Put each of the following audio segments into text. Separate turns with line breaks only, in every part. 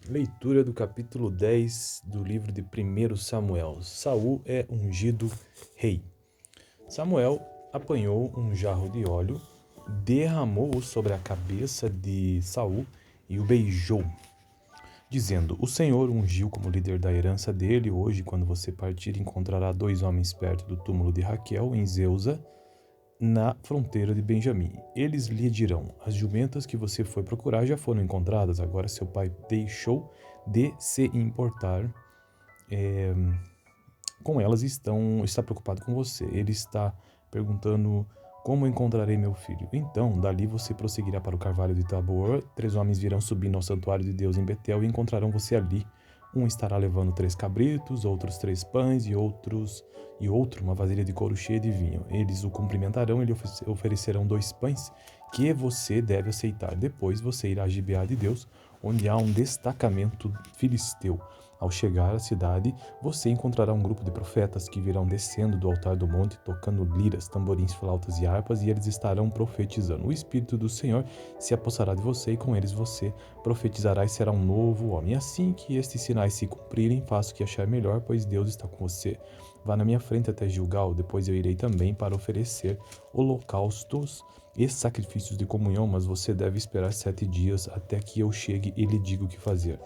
Leitura do capítulo 10 do livro de 1 Samuel. Saul é ungido rei. Samuel apanhou um jarro de óleo, derramou-o sobre a cabeça de Saul e o beijou, dizendo: O Senhor ungiu como líder da herança dele. Hoje, quando você partir, encontrará 2 homens perto do túmulo de Raquel, em Zeusa, na fronteira de Benjamim. Eles lhe dirão: as jumentas que você foi procurar já foram encontradas. Agora seu pai deixou de se importar com elas e está preocupado com você. Ele está perguntando: como encontrarei meu filho? Então, dali você prosseguirá para o carvalho de Tabor. 3 homens virão subindo ao santuário de Deus em Betel e encontrarão você ali. Um estará levando 3 cabritos, outros 3 pães e outro uma vasilha de couro cheia de vinho. Eles o cumprimentarão e lhe oferecerão 2 pães que você deve aceitar. Depois você irá a Gibeá de Deus, onde há um destacamento filisteu. Ao chegar à cidade, você encontrará um grupo de profetas que virão descendo do altar do monte, tocando liras, tamborins, flautas e harpas, e eles estarão profetizando. O Espírito do Senhor se apossará de você, e com eles você profetizará e será um novo homem. Assim que estes sinais se cumprirem, faça o que achar melhor, pois Deus está com você. Vá na minha frente até Gilgal, depois eu irei também para oferecer holocaustos e sacrifícios de comunhão, mas você deve esperar 7 dias até que eu chegue e lhe diga o que fazer.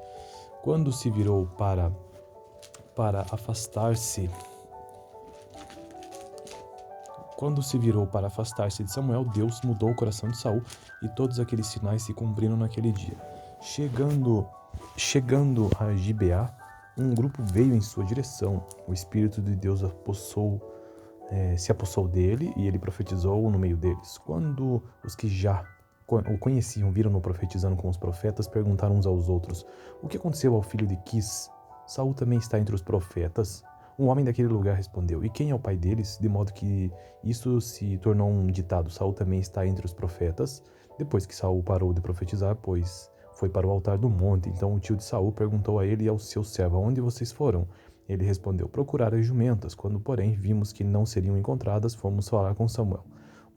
Quando se virou para afastar-se de Samuel, Deus mudou o coração de Saul e todos aqueles sinais se cumpriram naquele dia. Chegando a Gibeá, um grupo veio em sua direção. O Espírito de Deus se apossou dele e ele profetizou no meio deles. Quando os que já o conheciam, viram-no profetizando com os profetas, perguntaram uns aos outros: o que aconteceu ao filho de Quis? Saul também está entre os profetas? Um homem daquele lugar respondeu: e quem é o pai deles? De modo que isso se tornou um ditado: Saul também está entre os profetas. Depois que Saul parou de profetizar, pois foi para o altar do monte, então o tio de Saul perguntou a ele e ao seu servo: aonde vocês foram? Ele respondeu: procurar as jumentas. Quando, porém, vimos que não seriam encontradas, fomos falar com Samuel.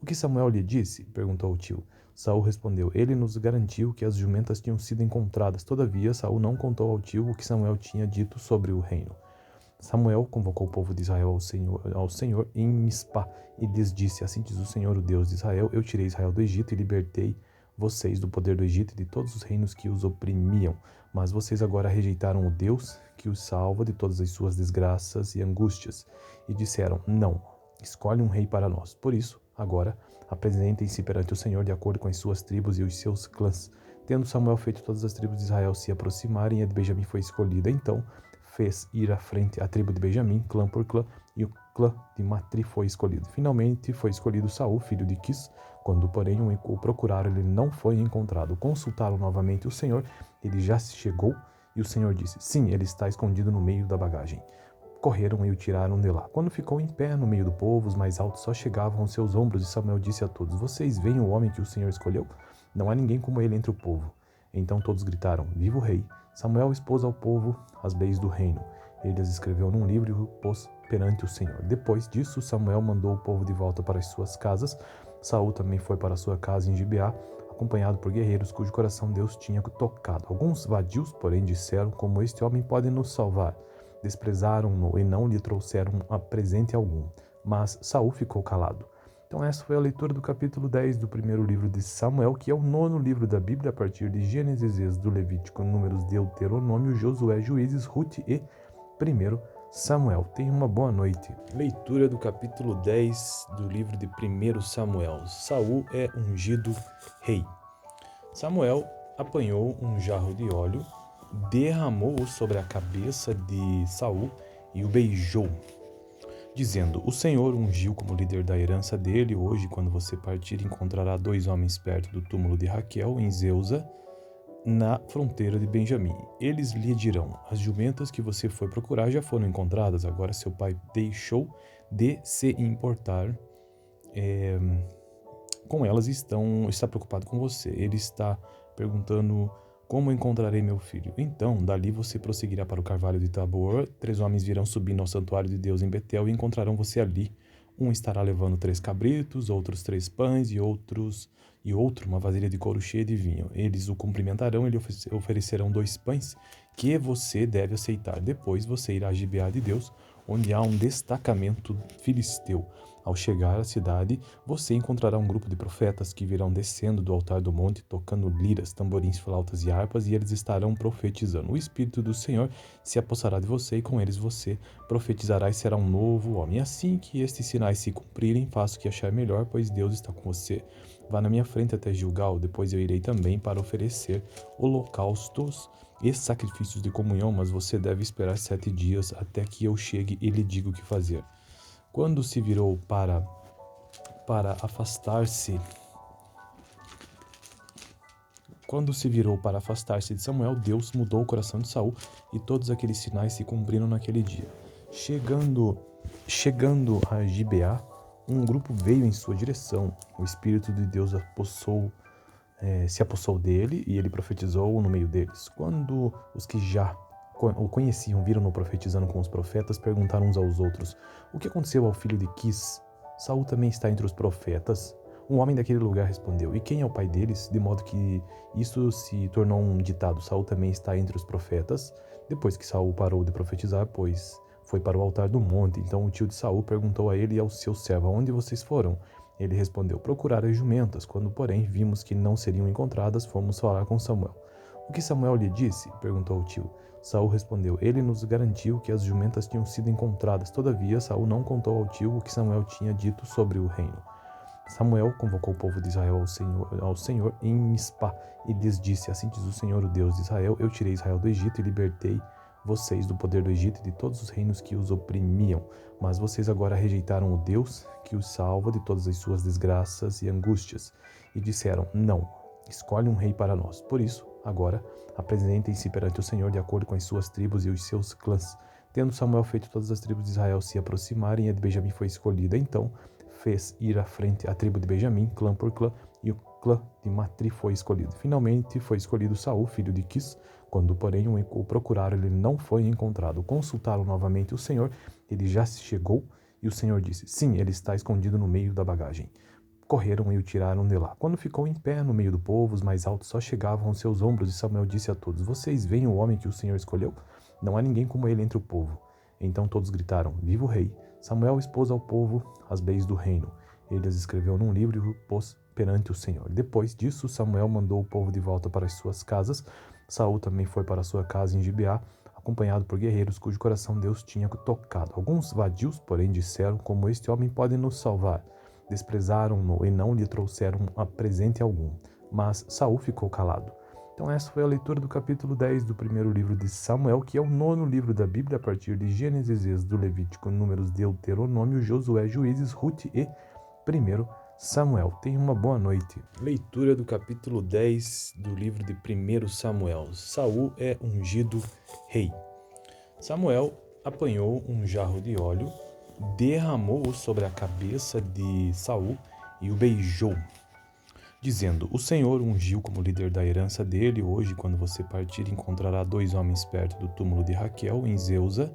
O que Samuel lhe disse? Perguntou o tio. Saul respondeu: ele nos garantiu que as jumentas tinham sido encontradas. Todavia, Saul não contou ao tio o que Samuel tinha dito sobre o reino. Samuel convocou o povo de Israel ao Senhor em Mispa e lhes disse: assim diz o Senhor, o Deus de Israel: eu tirei Israel do Egito e libertei vocês do poder do Egito e de todos os reinos que os oprimiam. Mas vocês agora rejeitaram o Deus que os salva de todas as suas desgraças e angústias e disseram: não, escolhe um rei para nós. Por isso, agora, apresentem-se perante o Senhor de acordo com as suas tribos e os seus clãs. Tendo Samuel feito todas as tribos de Israel se aproximarem, a de Benjamim foi escolhida. Então fez ir à frente a tribo de Benjamim, clã por clã, e o clã de Matri foi escolhido. Finalmente foi escolhido Saul, filho de Quis. Quando, porém, o procuraram, ele não foi encontrado. Consultaram novamente o Senhor, ele já se chegou, e o Senhor disse: sim, ele está escondido no meio da bagagem. Correram e o tiraram de lá. Quando ficou em pé no meio do povo, os mais altos só chegavam aos seus ombros, e Samuel disse a todos: vocês veem o homem que o Senhor escolheu? Não há ninguém como ele entre o povo. Então todos gritaram: viva o rei! Samuel expôs ao povo as leis do reino. Ele as escreveu num livro e o pôs perante o Senhor. Depois disso, Samuel mandou o povo de volta para as suas casas. Saul também foi para a sua casa em Gibeá, acompanhado por guerreiros cujo coração Deus tinha tocado. Alguns vadios, porém, disseram: como este homem pode nos salvar? Desprezaram-no e não lhe trouxeram presente algum. Mas Saul ficou calado. Então essa foi a leitura do capítulo 10 do primeiro livro de Samuel, que é o 9º livro da Bíblia, a partir de Gênesis, Êxodo, Levítico, Números, Deuteronômio, Josué, Juízes, Rute e 1 Samuel. Tenha uma boa noite. Leitura do capítulo 10 do livro de 1 Samuel. Saul é ungido rei. Samuel apanhou um jarro de óleo, derramou-o sobre a cabeça de Saul e o beijou, dizendo: o Senhor ungiu como líder da herança dele. Hoje, quando você partir, encontrará 2 homens perto do túmulo de Raquel, em Zeusa, na fronteira de Benjamim. Eles lhe dirão: as jumentas que você foi procurar já foram encontradas. Agora seu pai deixou de se importar com elas e está preocupado com você. Ele está perguntando: como encontrarei meu filho? Então, dali você prosseguirá para o carvalho de Tabor. 3 homens virão subindo ao santuário de Deus em Betel e encontrarão você ali. Um estará levando 3 cabritos, outros 3 pães e outro uma vasilha de couro cheia de vinho. Eles o cumprimentarão e lhe oferecerão 2 pães que você deve aceitar. Depois você irá a Gibeá de Deus, onde há um destacamento filisteu. Ao chegar à cidade, você encontrará um grupo de profetas que virão descendo do altar do monte, tocando liras, tamborins, flautas e harpas, e eles estarão profetizando. O Espírito do Senhor se apossará de você, e com eles você profetizará e será um novo homem. Assim que estes sinais se cumprirem, faça o que achar melhor, pois Deus está com você. Vá na minha frente até Gilgal, depois eu irei também para oferecer holocaustos e sacrifícios de comunhão, mas você deve esperar 7 dias até que eu chegue e lhe diga o que fazer. Quando se virou para afastar-se de Samuel, Deus mudou o coração de Saul e todos aqueles sinais se cumpriram naquele dia. Chegando a Gibeá, um grupo veio em sua direção. O Espírito de Deus se apossou dele e ele profetizou no meio deles. Quando os que já o conheciam, viram-no profetizando com os profetas, perguntaram uns aos outros: o que aconteceu ao filho de Quis? Saul também está entre os profetas? Um homem daquele lugar respondeu: e quem é o pai deles? De modo que isso se tornou um ditado: Saul também está entre os profetas. Depois que Saul parou de profetizar, pois foi para o altar do monte, então o tio de Saul perguntou a ele e ao seu servo: aonde vocês foram? Ele respondeu: procurar as jumentas. Quando, porém, vimos que não seriam encontradas, fomos falar com Samuel. O que Samuel lhe disse? Perguntou o tio. Saul respondeu: ele nos garantiu que as jumentas tinham sido encontradas. Todavia, Saul não contou ao tio o que Samuel tinha dito sobre o reino. Samuel convocou o povo de Israel ao Senhor em Mispá e lhes disse: assim diz o Senhor, o Deus de Israel: eu tirei Israel do Egito e libertei vocês do poder do Egito e de todos os reinos que os oprimiam. Mas vocês agora rejeitaram o Deus que os salva de todas as suas desgraças e angústias e disseram: não, escolhe um rei para nós. Por isso, agora, apresentem-se perante o Senhor de acordo com as suas tribos e os seus clãs. Tendo Samuel feito todas as tribos de Israel se aproximarem, a de Benjamim foi escolhida. Então fez ir à frente a tribo de Benjamim, clã por clã, e o clã de Matri foi escolhido. Finalmente foi escolhido Saul, filho de Quis. Quando, porém, o procuraram, ele não foi encontrado. Consultaram novamente o Senhor, ele já se chegou, e o Senhor disse: sim, ele está escondido no meio da bagagem. Correram e o tiraram de lá. Quando ficou em pé no meio do povo, os mais altos só chegavam aos seus ombros, e Samuel disse a todos: vocês veem o homem que o Senhor escolheu? Não há ninguém como ele entre o povo. Então todos gritaram: viva o rei! Samuel expôs ao povo as leis do reino. Ele as escreveu num livro e o pôs perante o Senhor. Depois disso, Samuel mandou o povo de volta para as suas casas. Saul também foi para a sua casa em Gibeá, acompanhado por guerreiros cujo coração Deus tinha tocado. Alguns vadios, porém, disseram: como este homem pode nos salvar? Desprezaram-no e não lhe trouxeram a presente algum. Mas Saul ficou calado. Então essa foi a leitura do capítulo 10 do primeiro livro de Samuel, que é o 9º livro da Bíblia, a partir de Gênesis, Êxodo, Levítico, Números, Deuteronômio, Josué, Juízes, Rute e 1 Samuel. Tenha uma boa noite. Leitura do capítulo 10 do livro de 1 Samuel. Saul é ungido rei. Samuel apanhou um jarro de óleo, derramou-o sobre a cabeça de Saul e o beijou, dizendo: o Senhor ungiu como líder da herança dele. Hoje, quando você partir, encontrará 2 homens perto do túmulo de Raquel, em Zeusa,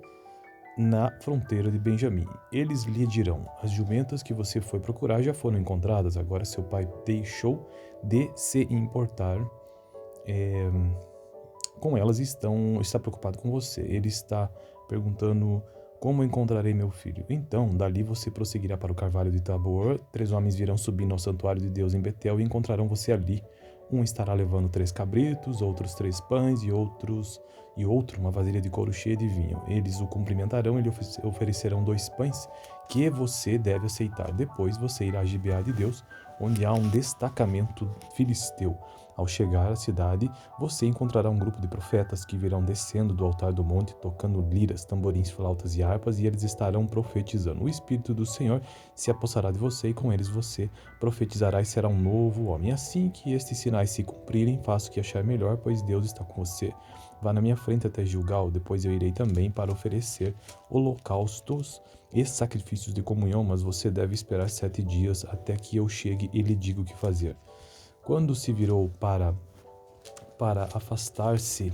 na fronteira de Benjamim. Eles lhe dirão: as jumentas que você foi procurar já foram encontradas. Agora seu pai deixou de se importar com elas, está preocupado com você. Ele está perguntando: como encontrarei meu filho? Então, dali você prosseguirá para o carvalho de Tabor. 3 homens virão subindo ao santuário de Deus em Betel e encontrarão você ali. Um estará levando 3 cabritos, outros 3 pães e outro uma vasilha de couro cheia de vinho. Eles o cumprimentarão e lhe oferecerão 2 pães que você deve aceitar. Depois você irá a Gibeá de Deus, onde há um destacamento filisteu. Ao chegar à cidade, você encontrará um grupo de profetas que virão descendo do altar do monte, tocando liras, tamborins, flautas e harpas, e eles estarão profetizando. O Espírito do Senhor se apossará de você, e com eles você profetizará e será um novo homem. Assim que estes sinais se cumprirem, faça o que achar melhor, pois Deus está com você. Vá na minha frente até Gilgal, depois eu irei também para oferecer holocaustos e sacrifícios de comunhão, mas você deve esperar 7 dias até que eu chegue e lhe diga o que fazer. Quando se virou para afastar-se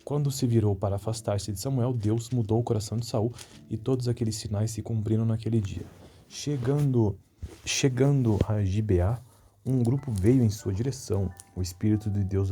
Quando se virou para afastar-se de Samuel, Deus mudou o coração de Saul e todos aqueles sinais se cumpriram naquele dia. Chegando a Gibeá, um grupo veio em sua direção. O Espírito de Deus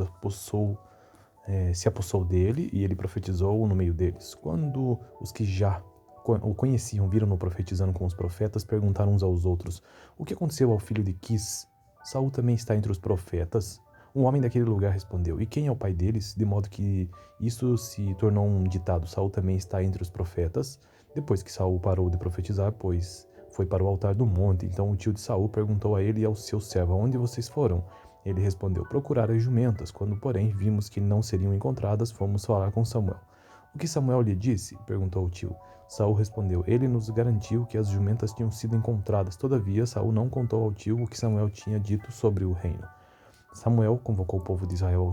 se apossou dele e ele profetizou no meio deles. Quando os que já o conheciam viram-no profetizando com os profetas, perguntaram uns aos outros: o que aconteceu ao filho de Quis? Saul também está entre os profetas? Um homem daquele lugar respondeu: e quem é o pai deles? De modo que isso se tornou um ditado: Saul também está entre os profetas. Depois que Saul parou de profetizar, pois foi para o altar do monte. Então o tio de Saul perguntou a ele e ao seu servo: aonde vocês foram? Ele respondeu: procurar as jumentas. Quando, porém, vimos que não seriam encontradas, fomos falar com Samuel. O que Samuel lhe disse? Perguntou o tio. Saul respondeu: ele nos garantiu que as jumentas tinham sido encontradas. Todavia, Saul não contou ao tio o que Samuel tinha dito sobre o reino. Samuel convocou o povo de Israel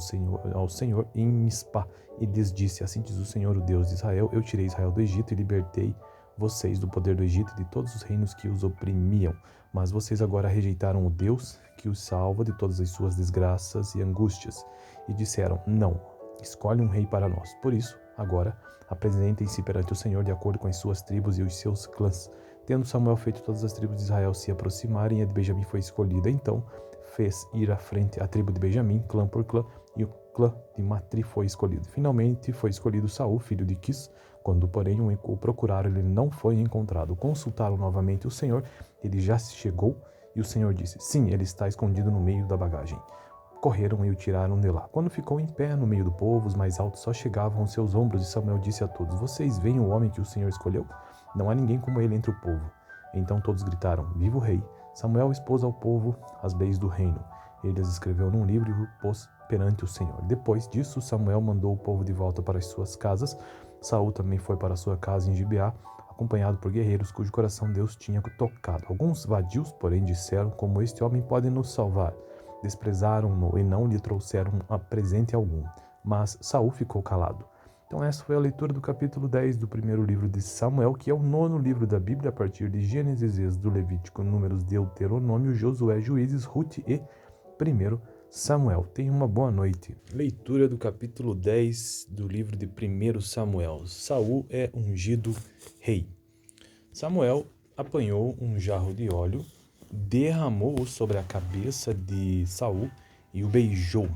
ao Senhor em Mispá e lhes disse: assim diz o Senhor, o Deus de Israel: eu tirei Israel do Egito e libertei vocês do poder do Egito e de todos os reinos que os oprimiam. Mas vocês agora rejeitaram o Deus que os salva de todas as suas desgraças e angústias e disseram: não, escolhe um rei para nós. Por isso, agora, apresentem-se perante o Senhor de acordo com as suas tribos e os seus clãs. Tendo Samuel feito todas as tribos de Israel se aproximarem, a de Benjamim foi escolhida. Então fez ir à frente a tribo de Benjamim, clã por clã, e o clã de Matri foi escolhido. Finalmente foi escolhido Saul, filho de Quis. Quando, porém, o procuraram, ele não foi encontrado. Consultaram novamente o Senhor, ele já se chegou, e o Senhor disse: sim, ele está escondido no meio da bagagem. Correram e o tiraram de lá. Quando ficou em pé no meio do povo, os mais altos só chegavam aos seus ombros, e Samuel disse a todos: vocês veem o homem que o Senhor escolheu? Não há ninguém como ele entre o povo. Então todos gritaram: viva o rei! Samuel expôs ao povo as leis do reino. Ele as escreveu num livro e o pôs perante o Senhor. Depois disso, Samuel mandou o povo de volta para as suas casas. Saul também foi para sua casa em Gibeá, acompanhado por guerreiros cujo coração Deus tinha tocado. Alguns vadios, porém, disseram: como este homem pode nos salvar? Desprezaram-no e não lhe trouxeram presente algum. Mas Saul ficou calado. Então essa foi a leitura do capítulo 10 do primeiro livro de Samuel, que é o 9º livro da Bíblia, a partir de Gênesis, Êxodo, Levítico, Números, Deuteronômio, Josué, Juízes, Ruth e 1 Samuel. Tenha uma boa noite. Leitura do capítulo 10 do livro de 1 Samuel. Saul é ungido rei. Samuel apanhou um jarro de óleo, derramou-o sobre a cabeça de Saul e o beijou,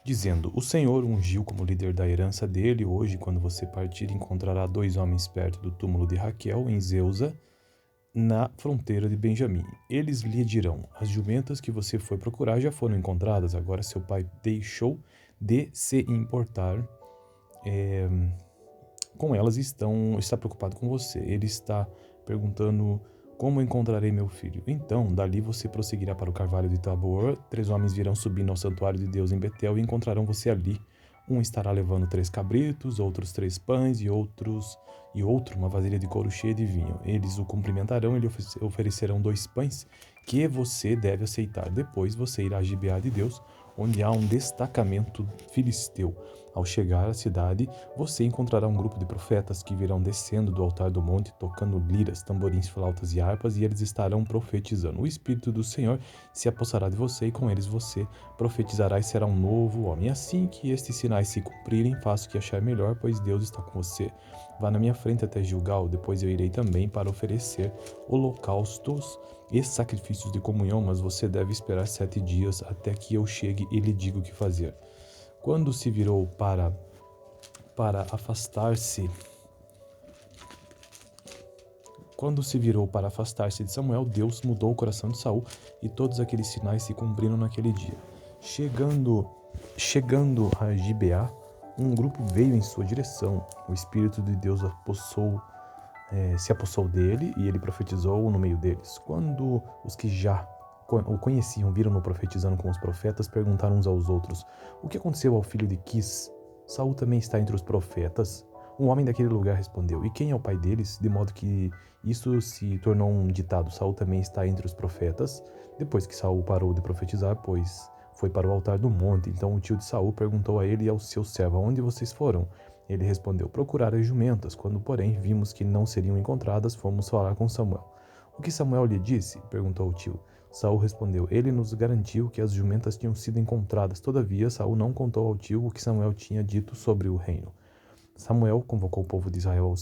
dizendo: o Senhor ungiu como líder da herança dele. Hoje, quando você partir, encontrará 2 homens perto do túmulo de Raquel, em Zeusa, na fronteira de Benjamim. Eles lhe dirão: as jumentas que você foi procurar já foram encontradas. Agora seu pai deixou de se importar com elas e está preocupado com você. Ele está perguntando: como encontrarei meu filho? Então, dali você prosseguirá para o carvalho de Tabor. 3 homens virão subindo ao santuário de Deus em Betel e encontrarão você ali. Um estará levando 3 cabritos, outros 3 pães e outro uma vasilha de couro cheia de vinho. Eles o cumprimentarão e lhe oferecerão 2 pães que você deve aceitar. Depois você irá a Gibeá de Deus, onde há um destacamento filisteu. Ao chegar à cidade, você encontrará um grupo de profetas que virão descendo do altar do monte, tocando liras, tamborins, flautas e harpas, e eles estarão profetizando. O Espírito do Senhor se apossará de você, e com eles você profetizará e será um novo homem. Assim que estes sinais se cumprirem, faça o que achar melhor, pois Deus está com você. Vá na minha frente até Gilgal, depois eu irei também para oferecer holocaustos e sacrifícios de comunhão, mas você deve esperar 7 dias até que eu chegue e lhe diga o que fazer. Quando se virou para afastar-se de Samuel, Deus mudou o coração de Saul e todos aqueles sinais se cumpriram naquele dia. Chegando a Gibeá, um grupo veio em sua direção. O Espírito de Deus se apossou dele e ele profetizou no meio deles. Quando os que já o conheciam viram-no profetizando com os profetas, perguntaram uns aos outros: o que aconteceu ao filho de Quis? Saul também está entre os profetas? Um homem daquele lugar respondeu: e quem é o pai deles? De modo que isso se tornou um ditado: Saul também está entre os profetas. Depois que Saul parou de profetizar, pois foi para o altar do monte. Então o tio de Saul perguntou a ele e ao seu servo: aonde vocês foram? Ele respondeu: procurar as jumentas. Quando, porém, vimos que não seriam encontradas, fomos falar com Samuel. O que Samuel lhe disse? Perguntou o tio. Saul respondeu: Ele nos garantiu que as jumentas tinham sido encontradas. Todavia, Saul não contou ao tio o que Samuel tinha dito sobre o reino. Samuel convocou o povo de Israel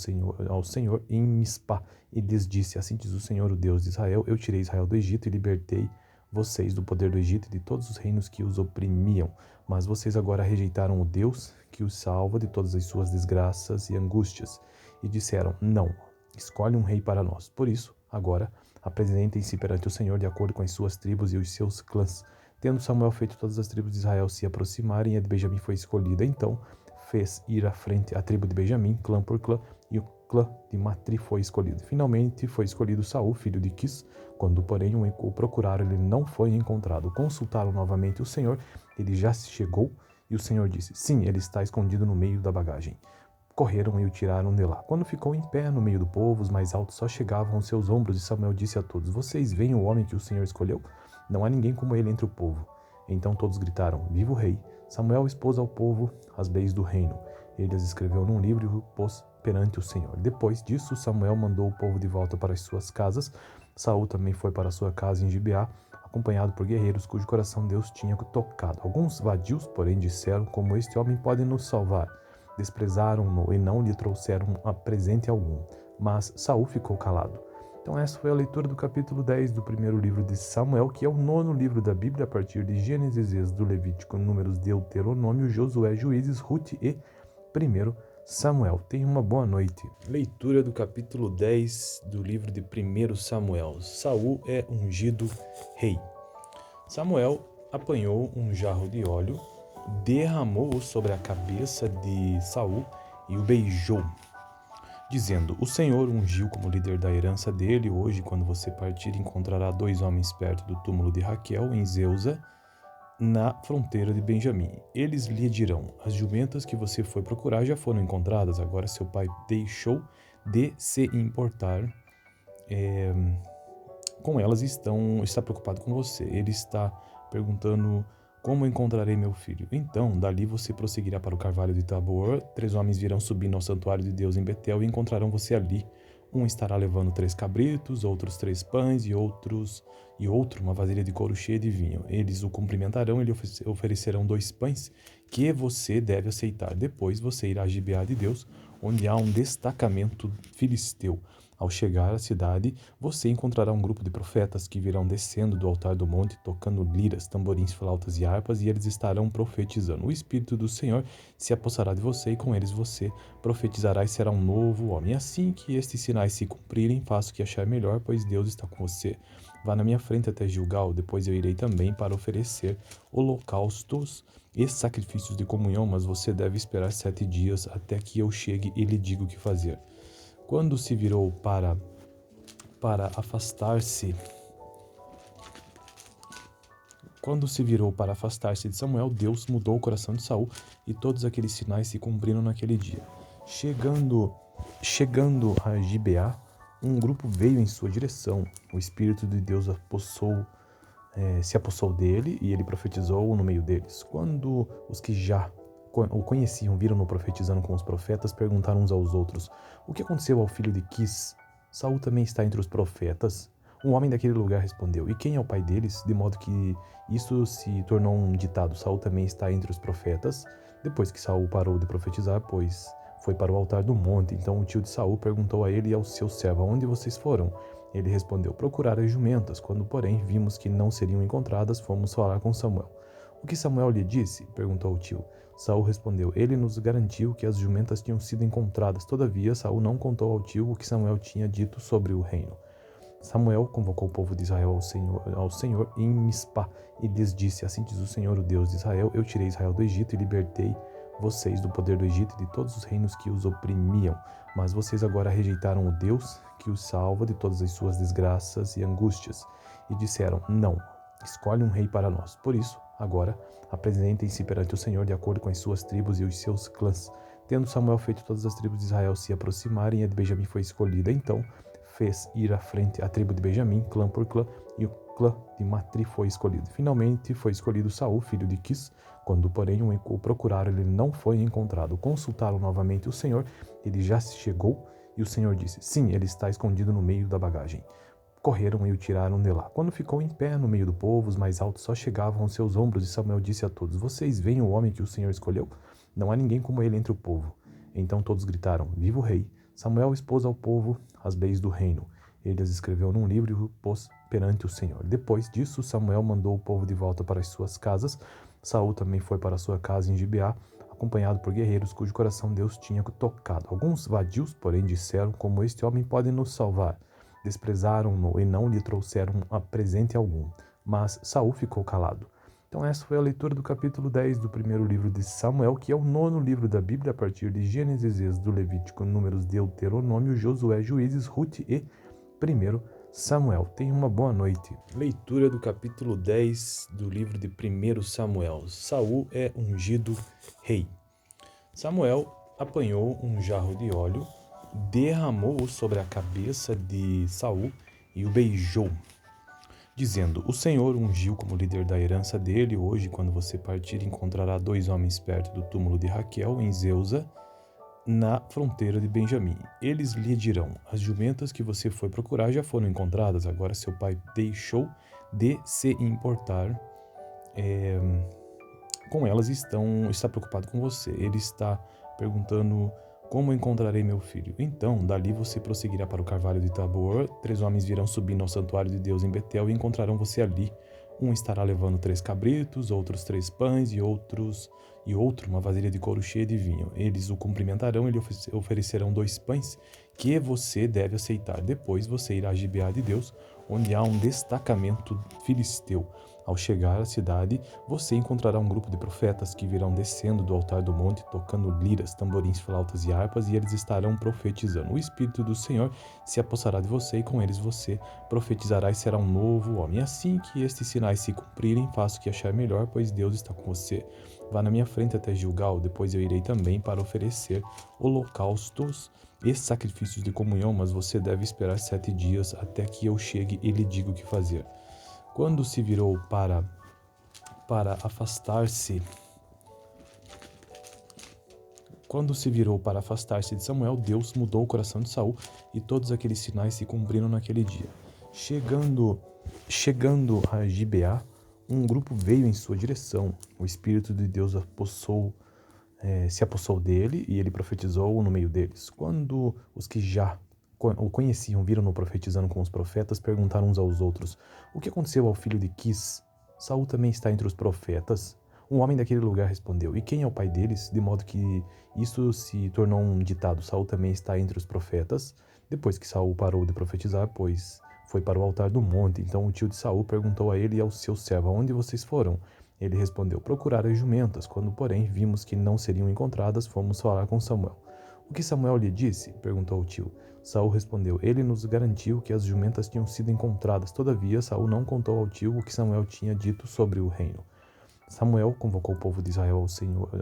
ao Senhor em Mispá e lhes disse: Assim diz o Senhor, o Deus de Israel: Eu tirei Israel do Egito e libertei vocês do poder do Egito e de todos os reinos que os oprimiam. Mas vocês agora rejeitaram o Deus que os salva de todas as suas desgraças e angústias. E disseram: Não, escolhe um rei para nós. Por isso, agora, apresentem-se perante o Senhor de acordo com as suas tribos e os seus clãs. Tendo Samuel feito todas as tribos de Israel se aproximarem, a de Benjamim foi escolhida. Então fez ir à frente a tribo de Benjamim, clã por clã, e o clã de Matri foi escolhido. Finalmente foi escolhido Saul, filho de Quis. Quando, porém, o procuraram, ele não foi encontrado. Consultaram novamente o Senhor, ele já se chegou, e o Senhor disse: Sim, ele está escondido no meio da bagagem. Correram e o tiraram de lá. Quando ficou em pé no meio do povo, os mais altos só chegavam aos seus ombros, e Samuel disse a todos: Vocês veem o homem que o Senhor escolheu? Não há ninguém como ele entre o povo. Então todos gritaram: Viva o rei! Samuel expôs ao povo as leis do reino. Ele as escreveu num livro e o pôs perante o Senhor. Depois disso, Samuel mandou o povo de volta para as suas casas. Saul também foi para a sua casa em Gibeá, acompanhado por guerreiros cujo coração Deus tinha tocado. Alguns vadios, porém, disseram: Como este homem pode nos salvar? Desprezaram-no e não lhe trouxeram presente algum. Mas Saul ficou calado. Então essa foi a leitura do capítulo 10 do primeiro livro de Samuel, que é o 9º livro da Bíblia, a partir de Gênesis, Êxodo, Levítico, Números, Deuteronômio, Josué, Juízes, Ruth e 1 Samuel. Tenha uma boa noite. Leitura do capítulo 10 do livro de 1 Samuel. Saul é ungido rei. Samuel apanhou um jarro de óleo, derramou-o sobre a cabeça de Saul e o beijou, dizendo: O Senhor ungiu como líder da herança dele. Hoje, quando você partir, encontrará 2 homens perto do túmulo de Raquel, em Zeusa, na fronteira de Benjamim. Eles lhe dirão: As jumentas que você foi procurar já foram encontradas. Agora seu pai deixou de se importar com elas e está preocupado com você. Ele está perguntando: Como encontrarei meu filho? Então, dali você prosseguirá para o carvalho de Tabor. 3 homens virão subindo ao santuário de Deus em Betel e encontrarão você ali. Um estará levando 3 cabritos, outros 3 pães e outro uma vasilha de couro cheia de vinho. Eles o cumprimentarão e lhe oferecerão 2 pães que você deve aceitar. Depois você irá a Gibeá de Deus, onde há um destacamento filisteu. Ao chegar à cidade, você encontrará um grupo de profetas que virão descendo do altar do monte, tocando liras, tamborins, flautas e harpas, e eles estarão profetizando. O Espírito do Senhor se apossará de você, e com eles você profetizará e será um novo homem. Assim que estes sinais se cumprirem, faça o que achar melhor, pois Deus está com você. Vá na minha frente até Gilgal, depois eu irei também para oferecer holocaustos e sacrifícios de comunhão, mas você deve esperar 7 dias até que eu chegue e lhe diga o que fazer. Quando se virou para afastar-se de Samuel, Deus mudou o coração de Saul e todos aqueles sinais se cumpriram naquele dia. Chegando a Gibeá, um grupo veio em sua direção. O Espírito de Deus se apossou dele e ele profetizou no meio deles. Quando os que já o conheciam, viram-no profetizando com os profetas, perguntaram uns aos outros: O que aconteceu ao filho de Quis? Saul também está entre os profetas? Um homem daquele lugar respondeu: E quem é o pai deles? De modo que isso se tornou um ditado: Saul também está entre os profetas. Depois que Saul parou de profetizar, pois foi para o altar do monte, então o tio de Saul perguntou a ele e ao seu servo: Aonde vocês foram? Ele respondeu: Procurar as jumentas. Quando, porém, vimos que não seriam encontradas, fomos falar com Samuel. O que Samuel lhe disse? Perguntou o tio. Saul respondeu: Ele nos garantiu que as jumentas tinham sido encontradas. Todavia, Saul não contou ao tio o que Samuel tinha dito sobre o reino. Samuel convocou o povo de Israel ao Senhor em Mispá e lhes disse: Assim diz o Senhor, o Deus de Israel: Eu tirei Israel do Egito e libertei vocês do poder do Egito e de todos os reinos que os oprimiam. Mas vocês agora rejeitaram o Deus que os salva de todas as suas desgraças e angústias. E disseram: Não, escolhe um rei para nós. Por isso, agora, apresentem-se perante o Senhor de acordo com as suas tribos e os seus clãs. Tendo Samuel feito todas as tribos de Israel se aproximarem, a de Benjamim foi escolhida. Então fez ir à frente a tribo de Benjamim, clã por clã, e o clã de Matri foi escolhido. Finalmente foi escolhido Saul, filho de Quis. Quando, porém, o procuraram, ele não foi encontrado. Consultaram novamente o Senhor, ele já se chegou, e o Senhor disse: Sim, ele está escondido no meio da bagagem. correram e o tiraram de lá. Quando ficou em pé no meio do povo, os mais altos só chegavam aos seus ombros, e Samuel disse a todos: Vocês veem o homem que o Senhor escolheu? Não há ninguém como ele entre o povo. Então todos gritaram: Viva o rei! Samuel expôs ao povo as leis do reino. Ele as escreveu num livro e o pôs perante o Senhor. Depois disso, Samuel mandou o povo de volta para as suas casas. Saul também foi para a sua casa em Gibeá, acompanhado por guerreiros cujo coração Deus tinha tocado. Alguns vadios, porém, disseram: Como este homem pode nos salvar? Desprezaram-no e não lhe trouxeram a presente algum. Mas Saul ficou calado. Então essa foi a leitura do capítulo 10 do primeiro livro de Samuel, que é o nono livro da Bíblia, a partir de Gênesis, Êxodo, Levítico, Números, Deuteronômio, Josué, Juízes, Rute e 1 Samuel. Tenha uma boa noite. Leitura do capítulo 10 do livro de 1 Samuel. Saul é ungido rei. Samuel apanhou um jarro de óleo, derramou-o sobre a cabeça de Saul e o beijou, dizendo: O Senhor ungiu como líder da herança dele. Hoje, quando você partir, encontrará 2 homens perto do túmulo de Raquel, em Zeusa, na fronteira de Benjamim. Eles lhe dirão: As jumentas que você foi procurar já foram encontradas. Agora seu pai deixou de se importar com elas, está preocupado com você. Ele está perguntando: Como encontrarei meu filho? Então, dali você prosseguirá para o carvalho de Tabor. 3 homens virão subindo ao santuário de Deus em Betel e encontrarão você ali. Um estará levando 3 cabritos, outros 3 pães e outro uma vasilha de couro cheia de vinho. Eles o cumprimentarão e lhe oferecerão 2 pães que você deve aceitar. Depois você irá a Gibeá de Deus, onde há um destacamento filisteu. Ao chegar à cidade, você encontrará um grupo de profetas que virão descendo do altar do monte, tocando liras, tamborins, flautas e harpas, e eles estarão profetizando. O Espírito do Senhor se apossará de você, e com eles você profetizará e será um novo homem. Assim que estes sinais se cumprirem, faça o que achar melhor, pois Deus está com você. Vá na minha frente até Gilgal, depois eu irei também para oferecer holocaustos e sacrifícios de comunhão, mas você deve esperar 7 dias até que eu chegue e lhe diga o que fazer. Quando se virou para afastar-se de Samuel, Deus mudou o coração de Saul, e todos aqueles sinais se cumpriram naquele dia. Chegando a Gibeá, um grupo veio em sua direção. O Espírito de Deus se apossou dele, e ele profetizou no meio deles. Quando os que já o conheciam, viram-no profetizando com os profetas, perguntaram uns aos outros: O que aconteceu ao filho de Quis? Saul também está entre os profetas? Um homem daquele lugar respondeu: E quem é o pai deles? De modo que isso se tornou um ditado: Saul também está entre os profetas. Depois que Saul parou de profetizar, pois foi para o altar do monte, então o tio de Saul perguntou a ele e ao seu servo: Aonde vocês foram? Ele respondeu: Procurar as jumentas. Quando, porém, vimos que não seriam encontradas, fomos falar com Samuel. O que Samuel lhe disse? Perguntou o tio. Saul respondeu: Ele nos garantiu que as jumentas tinham sido encontradas. Todavia, Saul não contou ao tio o que Samuel tinha dito sobre o reino. Samuel convocou o povo de Israel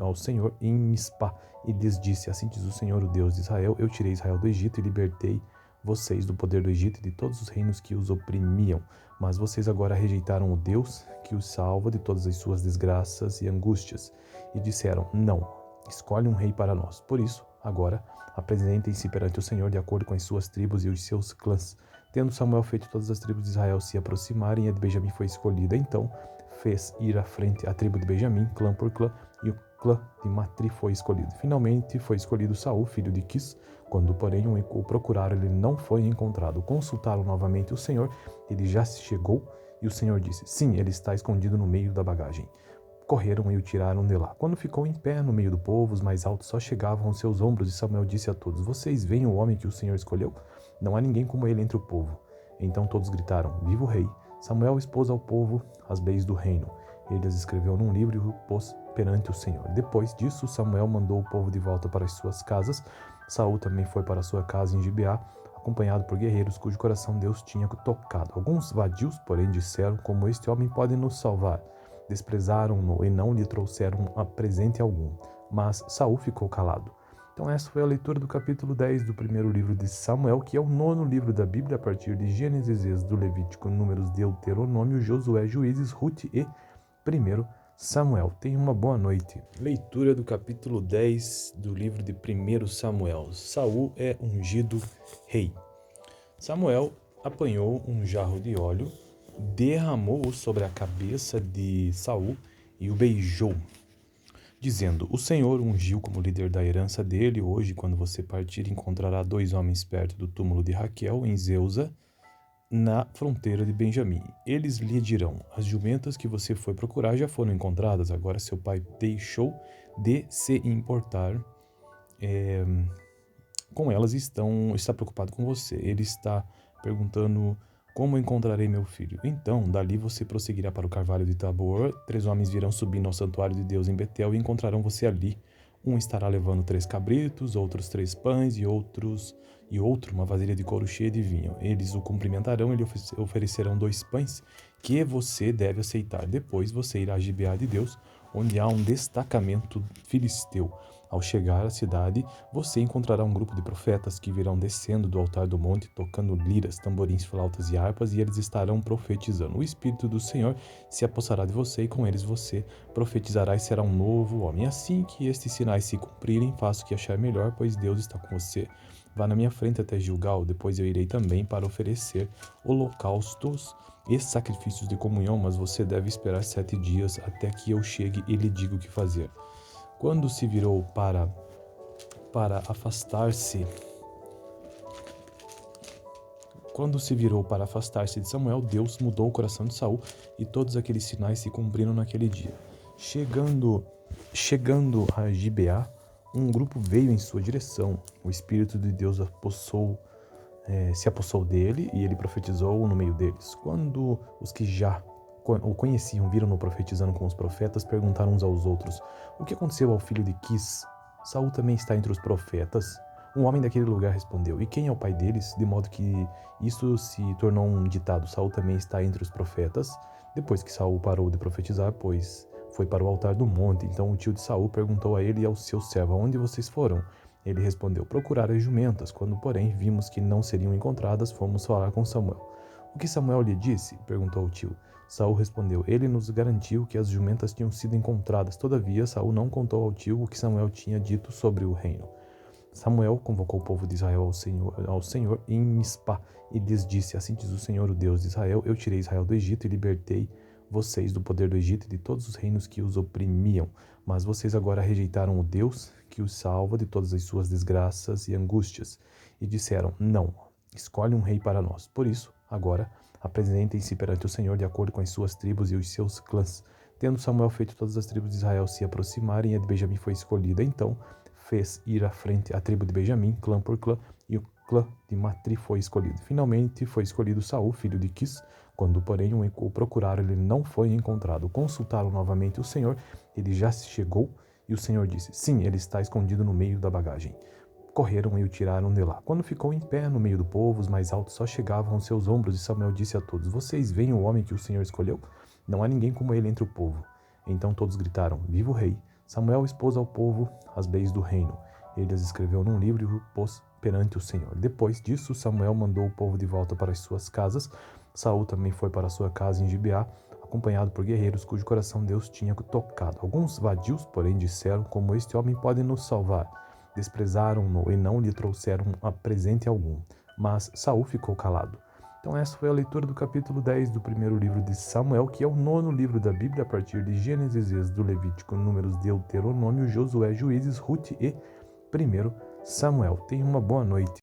ao Senhor em Mispá e lhes disse: Assim diz o Senhor, o Deus de Israel: Eu tirei Israel do Egito e libertei vocês do poder do Egito e de todos os reinos que os oprimiam. Mas vocês agora rejeitaram o Deus que os salva de todas as suas desgraças e angústias, e disseram: Não, escolhe um rei para nós. Por isso, agora, apresentem-se perante o Senhor de acordo com as suas tribos e os seus clãs. Tendo Samuel feito todas as tribos de Israel se aproximarem, a de Benjamim foi escolhida. Então fez ir à frente a tribo de Benjamim, clã por clã, e o clã de Matri foi escolhido. Finalmente foi escolhido Saul, filho de Quis. Quando, porém, o procuraram, ele não foi encontrado. Consultaram novamente o Senhor, ele já se chegou, e o Senhor disse: Sim, ele está escondido no meio da bagagem. Correram e o tiraram de lá. Quando ficou em pé no meio do povo, os mais altos só chegavam aos seus ombros, e Samuel disse a todos: Vocês veem o homem que o Senhor escolheu? Não há ninguém como ele entre o povo. Então todos gritaram: Viva o rei! Samuel expôs ao povo as leis do reino. Ele as escreveu num livro e o pôs perante o Senhor. Depois disso, Samuel mandou o povo de volta para as suas casas. Saul também foi para a sua casa em Gibeá, acompanhado por guerreiros cujo coração Deus tinha tocado. Alguns vadios, porém, disseram: Como este homem pode nos salvar? Desprezaram-no e não lhe trouxeram a presente algum. Mas Saul ficou calado. Então essa foi a leitura do capítulo 10 do primeiro livro de Samuel, que é o nono livro da Bíblia, a partir de Gênesis, Êxodo, Levítico, Números, Deuteronômio, Josué, Juízes, Rute e 1 Samuel. Tenha uma boa noite. Leitura do capítulo 10 do livro de 1 Samuel. Saul é ungido rei. Samuel apanhou um jarro de óleo, derramou-o sobre a cabeça de Saul e o beijou, dizendo: O Senhor o ungiu como líder da herança dele. Hoje, quando você partir, encontrará 2 homens perto do túmulo de Raquel, em Zeusa, na fronteira de Benjamim. Eles lhe dirão: As jumentas que você foi procurar já foram encontradas. Agora seu pai deixou de se importar com elas e está preocupado com você. Ele está perguntando: Como encontrarei meu filho? Então, dali você prosseguirá para o carvalho de Tabor. 3 homens virão subindo ao santuário de Deus em Betel e encontrarão você ali. Um estará levando 3 cabritos, outros 3 pães e outro uma vasilha de couro cheia de vinho. Eles o cumprimentarão e lhe oferecerão 2 pães que você deve aceitar. Depois você irá a Gibeá de Deus, onde há um destacamento filisteu. Ao chegar à cidade, você encontrará um grupo de profetas que virão descendo do altar do monte, tocando liras, tamborins, flautas e harpas, e eles estarão profetizando. O Espírito do Senhor se apossará de você, e com eles você profetizará e será um novo homem. Assim que estes sinais se cumprirem, faça o que achar melhor, pois Deus está com você. Vá na minha frente até Gilgal, depois eu irei também para oferecer holocaustos e sacrifícios de comunhão, mas você deve esperar 7 dias até que eu chegue e lhe diga o que fazer. Quando se virou para afastar-se de Samuel, Deus mudou o coração de Saul e todos aqueles sinais se cumpriram naquele dia. Chegando a Gibeá, um grupo veio em sua direção. O Espírito de Deus se apossou dele e ele profetizou no meio deles. Quando os que já o conheciam, viram-no profetizando com os profetas, perguntaram uns aos outros: O que aconteceu ao filho de Quis? Saul também está entre os profetas? Um homem daquele lugar respondeu: E quem é o pai deles? De modo que isso se tornou um ditado: Saul também está entre os profetas. Depois que Saul parou de profetizar, pois foi para o altar do monte, então o tio de Saul perguntou a ele e ao seu servo: Aonde vocês foram? Ele respondeu: Procurar as jumentas. Quando, porém, vimos que não seriam encontradas, fomos falar com Samuel. O que Samuel lhe disse? Perguntou o tio. Saul respondeu: Ele nos garantiu que as jumentas tinham sido encontradas. Todavia, Saul não contou ao tio o que Samuel tinha dito sobre o reino. Samuel convocou o povo de Israel ao Senhor em Mispá e lhes disse: Assim diz o Senhor, o Deus de Israel: Eu tirei Israel do Egito e libertei vocês do poder do Egito e de todos os reinos que os oprimiam. Mas vocês agora rejeitaram o Deus que os salva de todas as suas desgraças e angústias. E disseram: Não, escolhe um rei para nós. Por isso, agora, apresentem-se perante o Senhor de acordo com as suas tribos e os seus clãs. Tendo Samuel feito todas as tribos de Israel se aproximarem, a de Benjamim foi escolhida. Então fez ir à frente a tribo de Benjamim, clã por clã, e o clã de Matri foi escolhido. Finalmente foi escolhido Saul, filho de Quis. Quando, porém, o procuraram, ele não foi encontrado. Consultaram novamente o Senhor, ele já se chegou, e o Senhor disse: Sim, ele está escondido no meio da bagagem. Correram e o tiraram de lá. Quando ficou em pé no meio do povo, os mais altos só chegavam aos seus ombros, e Samuel disse a todos: Vocês veem o homem que o Senhor escolheu? Não há ninguém como ele entre o povo. Então todos gritaram: Viva o rei! Samuel expôs ao povo as leis do reino. Ele as escreveu num livro e o pôs perante o Senhor. Depois disso, Samuel mandou o povo de volta para as suas casas. Saul também foi para a sua casa em Gibeá, acompanhado por guerreiros cujo coração Deus tinha tocado. Alguns vadios, porém, disseram: Como este homem pode nos salvar? Desprezaram-no e não lhe trouxeram presente algum. Mas Saul ficou calado. Então essa foi a leitura do capítulo 10 do primeiro livro de Samuel, que é o 9º livro da Bíblia, a partir de Gênesis, Êxodo, Levítico, Números, Deuteronômio, Josué, Juízes, Rute e 1 Samuel. Tenha uma boa noite.